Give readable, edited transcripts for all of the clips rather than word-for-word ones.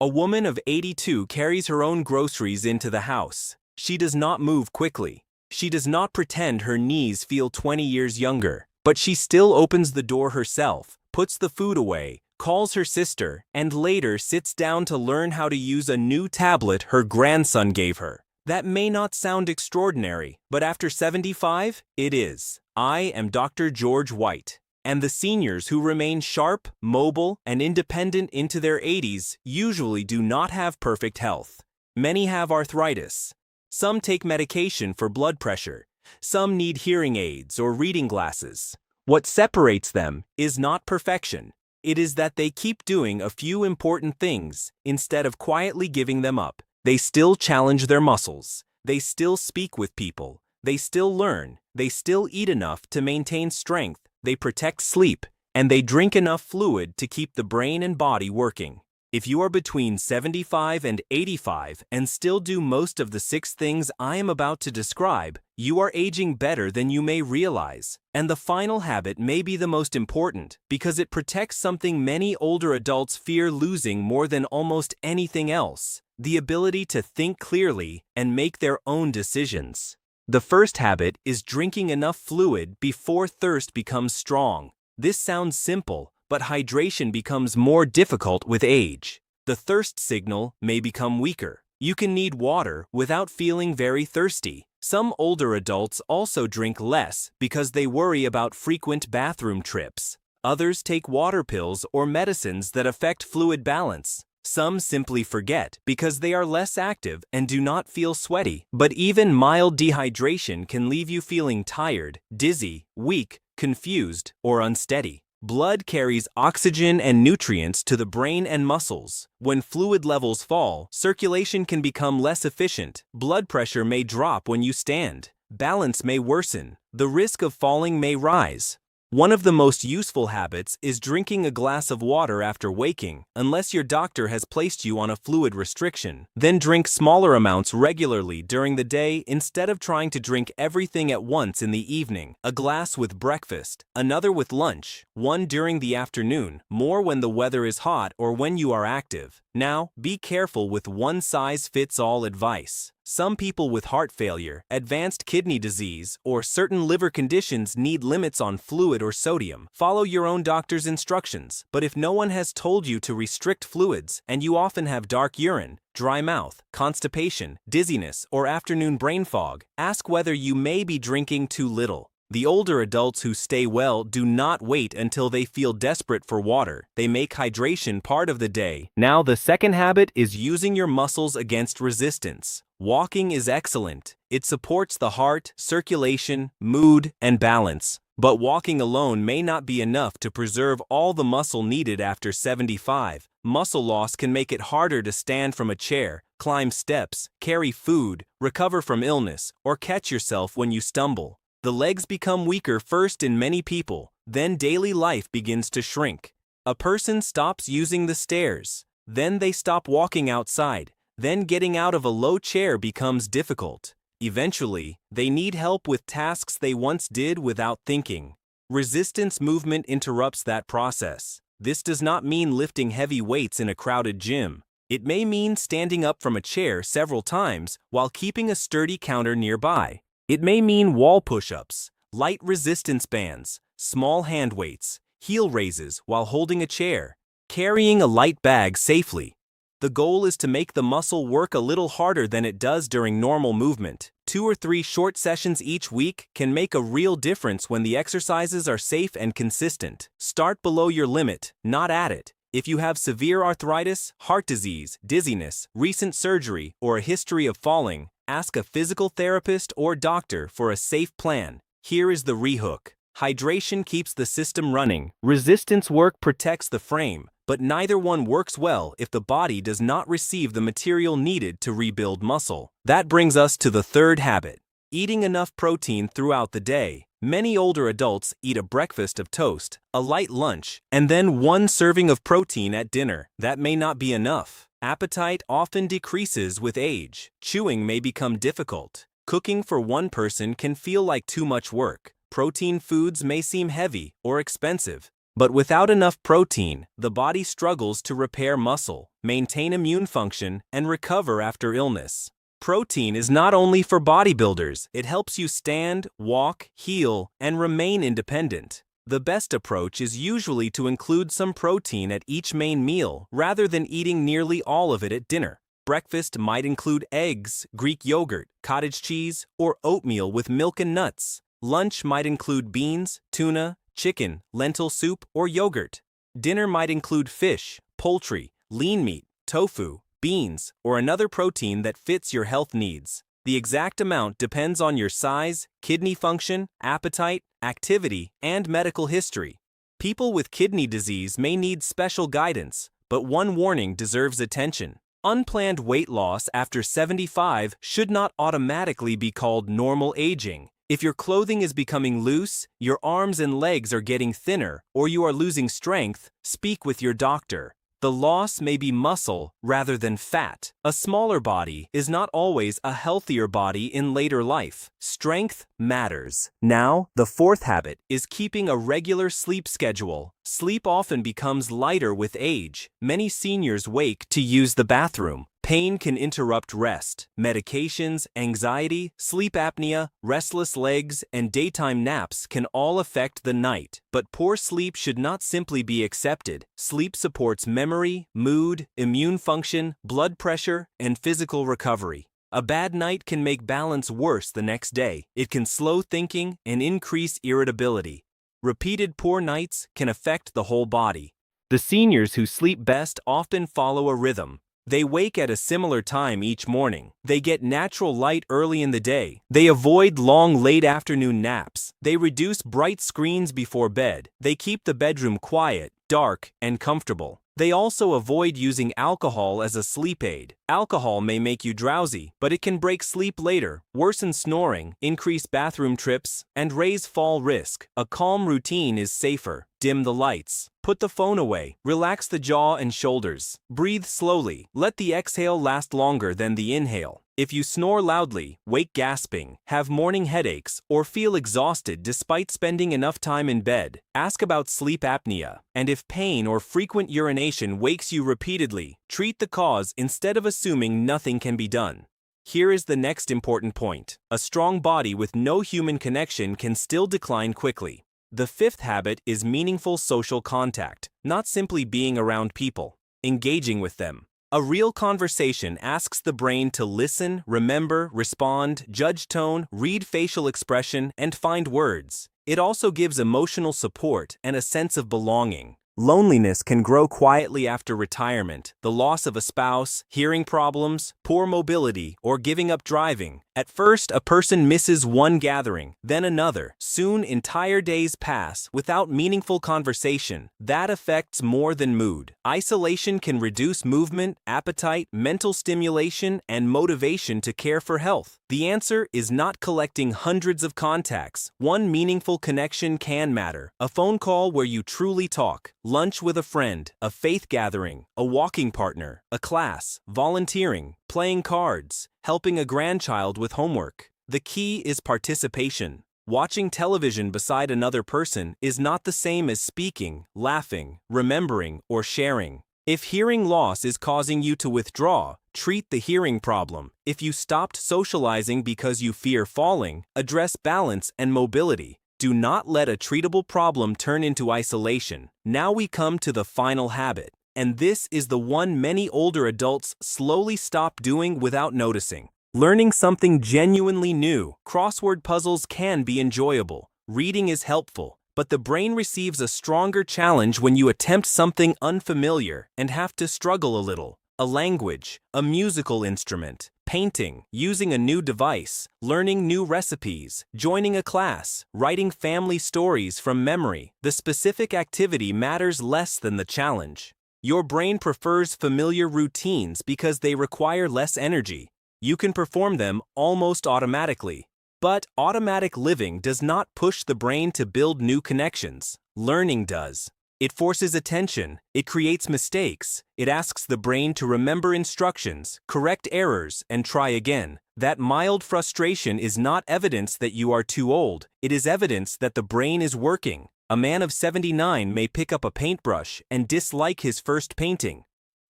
A woman of 82 carries her own groceries into the house. She does not move quickly. She does not pretend her knees feel 20 years younger. But she still opens the door herself, puts the food away, calls her sister, and later sits down to learn how to use a new tablet her grandson gave her. That may not sound extraordinary, but after 75, it is. I am Dr. George White. And the seniors who remain sharp, mobile, and independent into their 80s usually do not have perfect health. Many have arthritis. Some take medication for blood pressure. Some need hearing aids or reading glasses. What separates them is not perfection. It is that they keep doing a few important things instead of quietly giving them up. They still challenge their muscles. They still speak with people. They still learn. They still eat enough to maintain strength. They protect sleep, and they drink enough fluid to keep the brain and body working. If you are between 75 and 85 and still do most of the 6 things I am about to describe, you are aging better than you may realize. And the final habit may be the most important because it protects something many older adults fear losing more than almost anything else: the ability to think clearly and make their own decisions. The first habit is drinking enough fluid before thirst becomes strong. This sounds simple, but hydration becomes more difficult with age. The thirst signal may become weaker. You can need water without feeling very thirsty. Some older adults also drink less because they worry about frequent bathroom trips. Others take water pills or medicines that affect fluid balance. Some simply forget because they are less active and do not feel sweaty. But even mild dehydration can leave you feeling tired, dizzy, weak, confused, or unsteady. Blood carries oxygen and nutrients to the brain and muscles. When fluid levels fall, circulation can become less efficient. Blood pressure may drop when you stand. Balance may worsen. The risk of falling may rise. One of the most useful habits is drinking a glass of water after waking, unless your doctor has placed you on a fluid restriction. Then drink smaller amounts regularly during the day instead of trying to drink everything at once in the evening. A glass with breakfast, another with lunch, one during the afternoon, more when the weather is hot or when you are active. Now, be careful with one-size-fits-all advice. Some people with heart failure, advanced kidney disease, or certain liver conditions need limits on fluid or sodium. Follow your own doctor's instructions. But if no one has told you to restrict fluids, and you often have dark urine, dry mouth, constipation, dizziness, or afternoon brain fog, ask whether you may be drinking too little. The older adults who stay well do not wait until they feel desperate for water. They make hydration part of the day. Now, the second habit is using your muscles against resistance. Walking is excellent. It supports the heart, circulation, mood, and balance. But walking alone may not be enough to preserve all the muscle needed after 75. Muscle loss can make it harder to stand from a chair, climb steps, carry food, recover from illness, or catch yourself when you stumble. The legs become weaker first in many people, then daily life begins to shrink. A person stops using the stairs, then they stop walking outside, then getting out of a low chair becomes difficult. Eventually, they need help with tasks they once did without thinking. Resistance movement interrupts that process. This does not mean lifting heavy weights in a crowded gym. It may mean standing up from a chair several times while keeping a sturdy counter nearby. It may mean wall push-ups, light resistance bands, small hand weights, heel raises while holding a chair, carrying a light bag safely. The goal is to make the muscle work a little harder than it does during normal movement. 2 or 3 short sessions each week can make a real difference when the exercises are safe and consistent. Start below your limit, not at it. If you have severe arthritis, heart disease, dizziness, recent surgery, or a history of falling, ask a physical therapist or doctor for a safe plan. Here is the rehook. Hydration keeps the system running. Resistance work protects the frame, but neither one works well if the body does not receive the material needed to rebuild muscle. That brings us to the third habit: eating enough protein throughout the day. Many older adults eat a breakfast of toast, a light lunch, and then 1 serving of protein at dinner. That may not be enough. Appetite often decreases with age. Chewing may become difficult. Cooking for one person can feel like too much work. Protein foods may seem heavy or expensive. But without enough protein, the body struggles to repair muscle, maintain immune function, and recover after illness. Protein is not only for bodybuilders, it helps you stand, walk, heal, and remain independent. The best approach is usually to include some protein at each main meal rather than eating nearly all of it at dinner. Breakfast might include eggs, Greek yogurt, cottage cheese, or oatmeal with milk and nuts. Lunch might include beans, tuna, chicken, lentil soup, or yogurt. Dinner might include fish, poultry, lean meat, tofu, beans, or another protein that fits your health needs. The exact amount depends on your size, kidney function, appetite, activity, and medical history. People with kidney disease may need special guidance, but one warning deserves attention. Unplanned weight loss after 75 should not automatically be called normal aging. If your clothing is becoming loose, your arms and legs are getting thinner, or you are losing strength, speak with your doctor. The loss may be muscle rather than fat. A smaller body is not always a healthier body in later life. Strength matters. Now, the fourth habit is keeping a regular sleep schedule. Sleep often becomes lighter with age. Many seniors wake to use the bathroom. Pain can interrupt rest. Medications, anxiety, sleep apnea, restless legs, and daytime naps can all affect the night. But poor sleep should not simply be accepted. Sleep supports memory, mood, immune function, blood pressure, and physical recovery. A bad night can make balance worse the next day. It can slow thinking and increase irritability. Repeated poor nights can affect the whole body. The seniors who sleep best often follow a rhythm. They wake at a similar time each morning. They get natural light early in the day. They avoid long late afternoon naps. They reduce bright screens before bed. They keep the bedroom quiet, dark, and comfortable. They also avoid using alcohol as a sleep aid. Alcohol may make you drowsy, but it can break sleep later, worsen snoring, increase bathroom trips, and raise fall risk. A calm routine is safer. Dim the lights. Put the phone away. Relax the jaw and shoulders. Breathe slowly. Let the exhale last longer than the inhale. If you snore loudly, wake gasping, have morning headaches, or feel exhausted despite spending enough time in bed, ask about sleep apnea. And if pain or frequent urination wakes you repeatedly, treat the cause instead of assuming nothing can be done. Here is the next important point. A strong body with no human connection can still decline quickly. The fifth habit is meaningful social contact, not simply being around people, engaging with them. A real conversation asks the brain to listen, remember, respond, judge tone, read facial expression, and find words. It also gives emotional support and a sense of belonging. Loneliness can grow quietly after retirement, the loss of a spouse, hearing problems, poor mobility, or giving up driving. At first, a person misses one gathering, then another. Soon, entire days pass without meaningful conversation. That affects more than mood. Isolation can reduce movement, appetite, mental stimulation, and motivation to care for health. The answer is not collecting hundreds of contacts. One meaningful connection can matter. A phone call where you truly talk. Lunch with a friend, a faith gathering, a walking partner, a class, volunteering, playing cards, helping a grandchild with homework. The key is participation. Watching television beside another person is not the same as speaking, laughing, remembering, or sharing. If hearing loss is causing you to withdraw, treat the hearing problem. If you stopped socializing because you fear falling, address balance and mobility. Do not let a treatable problem turn into isolation. Now we come to the final habit, and this is the one many older adults slowly stop doing without noticing. Learning something genuinely new. Crossword puzzles can be enjoyable. Reading is helpful, but the brain receives a stronger challenge when you attempt something unfamiliar and have to struggle a little. A language, a musical instrument, painting, using a new device, learning new recipes, joining a class, writing family stories from memory. The specific activity matters less than the challenge. Your brain prefers familiar routines because they require less energy. You can perform them almost automatically. But automatic living does not push the brain to build new connections. Learning does. It forces attention, it creates mistakes, it asks the brain to remember instructions, correct errors, and try again. That mild frustration is not evidence that you are too old, it is evidence that the brain is working. A man of 79 may pick up a paintbrush and dislike his first painting.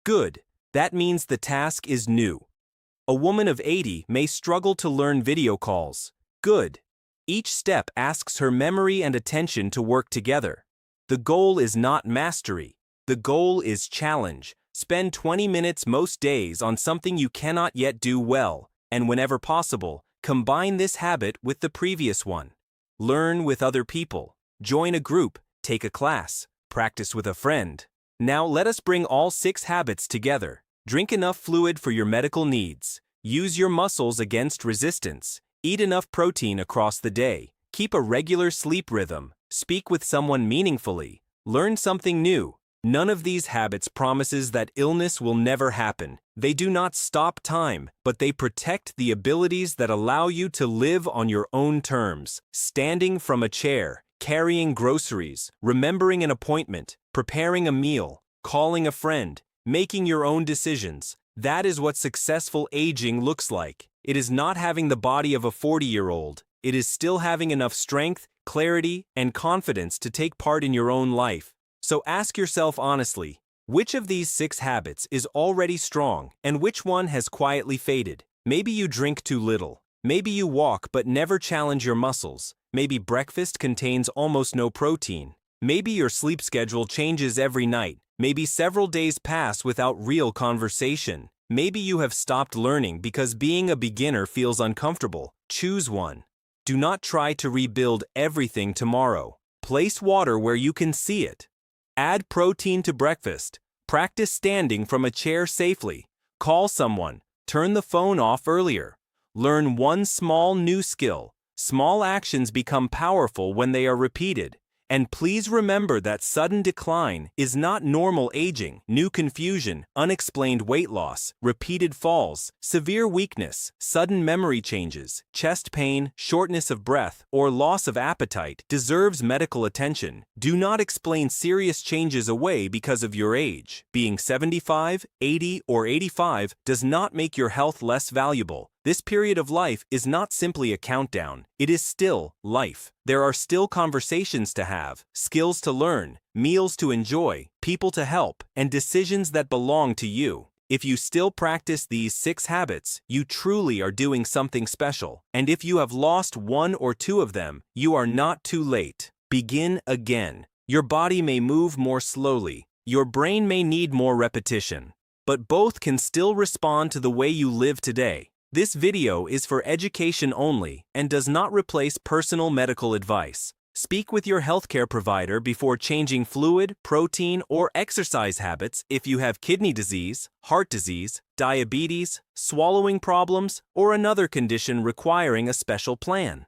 Good. That means the task is new. A woman of 80 may struggle to learn video calls. Good. Each step asks her memory and attention to work together. The goal is not mastery. The goal is challenge. Spend 20 minutes most days on something you cannot yet do well, and whenever possible, combine this habit with the previous one. Learn with other people. Join a group, take a class, practice with a friend. Now let us bring all 6 habits together. Drink enough fluid for your medical needs. Use your muscles against resistance. Eat enough protein across the day. Keep a regular sleep rhythm. Speak with someone meaningfully. Learn something new. None of these habits promises that illness will never happen. They do not stop time, but they protect the abilities that allow you to live on your own terms. Standing from a chair, carrying groceries, remembering an appointment, preparing a meal, calling a friend, making your own decisions. That is what successful aging looks like. It is not having the body of a 40-year-old. It is still having enough strength, clarity, and confidence to take part in your own life. So ask yourself honestly, which of these 6 habits is already strong and which one has quietly faded? Maybe you drink too little. Maybe you walk but never challenge your muscles. Maybe breakfast contains almost no protein. Maybe your sleep schedule changes every night. Maybe several days pass without real conversation. Maybe you have stopped learning because being a beginner feels uncomfortable. Choose one. Do not try to rebuild everything tomorrow. Place water where you can see it. Add protein to breakfast. Practice standing from a chair safely. Call someone. Turn the phone off earlier. Learn one small new skill. Small actions become powerful when they are repeated. And please remember that sudden decline is not normal aging. New confusion, unexplained weight loss, repeated falls, severe weakness, sudden memory changes, chest pain, shortness of breath, or loss of appetite deserves medical attention. Do not explain serious changes away because of your age. Being 75, 80, or 85 does not make your health less valuable. This period of life is not simply a countdown. It is still life. There are still conversations to have, skills to learn, meals to enjoy, people to help, and decisions that belong to you. If you still practice these 6 habits, you truly are doing something special. And if you have lost 1 or 2 of them, you are not too late. Begin again. Your body may move more slowly. Your brain may need more repetition. But both can still respond to the way you live today. This video is for education only and does not replace personal medical advice. Speak with your healthcare provider before changing fluid, protein, or exercise habits if you have kidney disease, heart disease, diabetes, swallowing problems, or another condition requiring a special plan.